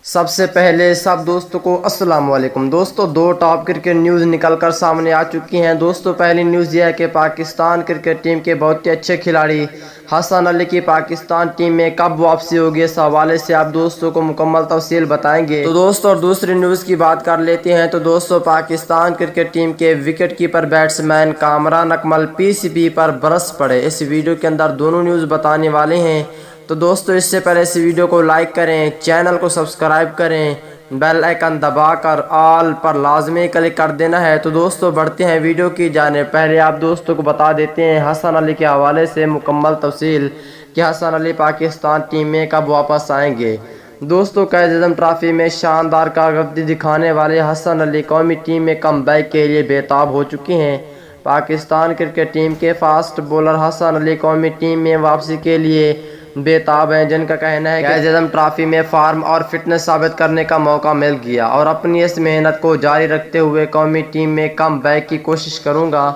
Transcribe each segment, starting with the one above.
सबसे पहले सब दोस्तों को अस्सलाम वालेकुम। दोस्तों, दो टॉप क्रिकेट न्यूज़ निकल कर सामने आ चुकी हैं। दोस्तों, पहली न्यूज़ यह है कि पाकिस्तान क्रिकेट टीम के बहुत ही अच्छे खिलाड़ी हसन अली की पाकिस्तान टीम में कब वापसी होगी, इस हवाले से आप दोस्तों को मुकम्मल तफसील बताएंगे। तो दोस्तों, और दूसरी न्यूज़ की बात कर लेते हैं। तो दोस्तों, पाकिस्तान क्रिकेट टीम के wicket keeper batsman Kamran Akmal PCB पर बरस पड़े। इस वीडियो के अंदर दोनों न्यूज़ बताने वाले हैं। तो दोस्तों, इससे पहले इस वीडियो को लाइक करें, चैनल को सब्सक्राइब करें, बेल आइकन दबाकर ऑल पर लाजमी क्लिक कर देना है। तो दोस्तों, बढ़ते हैं वीडियो की जानिब। पहले आप दोस्तों को बता देते हैं हसन अली के हवाले से मुकम्मल तफसील कि हसन अली पाकिस्तान टीम में कब वापस आएंगे। दोस्तों, कायद-ए-आज़म ट्रॉफी में शानदार कारकर्दगी दिखाने वाले हसन अली कौमी टीम में कमबैक के लिए बेताब हो चुके हैं। पाकिस्तान क्रिकेट टीम के फास्ट बॉलर हसन अली कौमी टीम में वापसी के लिए बेताब हैं, जिनका कहना है कि कायद-ए-आज़म ट्रॉफी में फॉर्म और फिटनेस साबित करने का मौका मिल गया और अपनी इस मेहनत को जारी रखते हुए कौमी टीम में कम बैक की कोशिश करूंगा।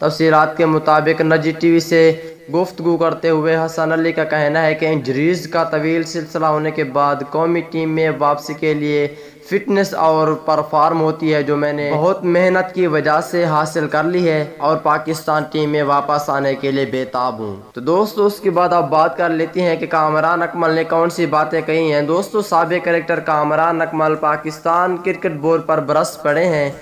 तफसीलात के मुताबिक निजी टीवी से गुफ्तगू करते हुए हसन अली का कहना है कि इंजरीज का तवील सिलसिला होने के बाद कौमी टीम में वापसी के लिए फिटनेस और परफॉर्म होती है, जो मैंने बहुत मेहनत की वजह से हासिल कर ली है और पाकिस्तान टीम में वापस आने के लिए बेताब हूँ। तो दोस्तों, उसके बाद आप बात कर लेते हैं कि कामरान अकमल ने कौन सी बातें कही हैं। दोस्तों, साबिक cricketer Kamran Akmal Pakistan cricket board पर बरस पड़े हैं।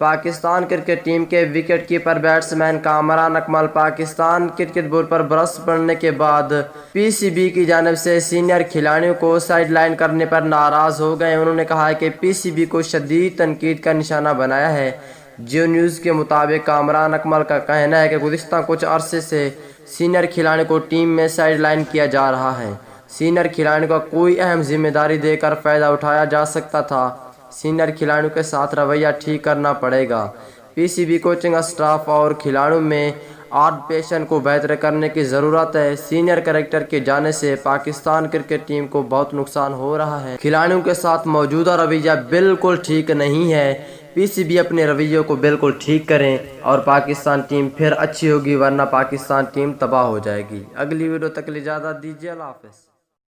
पाकिस्तान क्रिकेट टीम के wicket keeper batsman Kamran Akmal Pakistan cricket board पर बरस पड़ने के बाद पीसीबी की जानिब से सीनियर खिलाड़ियों को साइडलाइन करने पर नाराज़ हो गए। उन्होंने कहा है कि पीसीबी को शदीद तनकीद का निशाना बनाया है। जियो न्यूज़ के मुताबिक कामरान अकमल का कहना है कि गुज़िश्ता कुछ अरसे से सीनियर खिलाड़ियों को टीम में साइडलाइन किया जा रहा है। सीनियर खिलाड़ियों को कोई अहम जिम्मेदारी देकर फ़ायदा उठाया जा सकता था। सीनियर खिलाड़ियों के साथ रवैया ठीक करना पड़ेगा। पीसीबी कोचिंग स्टाफ और खिलाड़ियों में ऑब्जर्वेशन को बेहतर करने की ज़रूरत है। सीनियर क्रिकेटर के जाने से पाकिस्तान क्रिकेट टीम को बहुत नुकसान हो रहा है। खिलाड़ियों के साथ मौजूदा रवैया बिल्कुल ठीक नहीं है। पीसीबी अपने रवैये को बिल्कुल ठीक करें और पाकिस्तान टीम फिर अच्छी होगी, वरना पाकिस्तान टीम तबाह हो जाएगी। अगली वीडियो तक इजाज़त दीजिए। अल्लाह हाफ़िज़।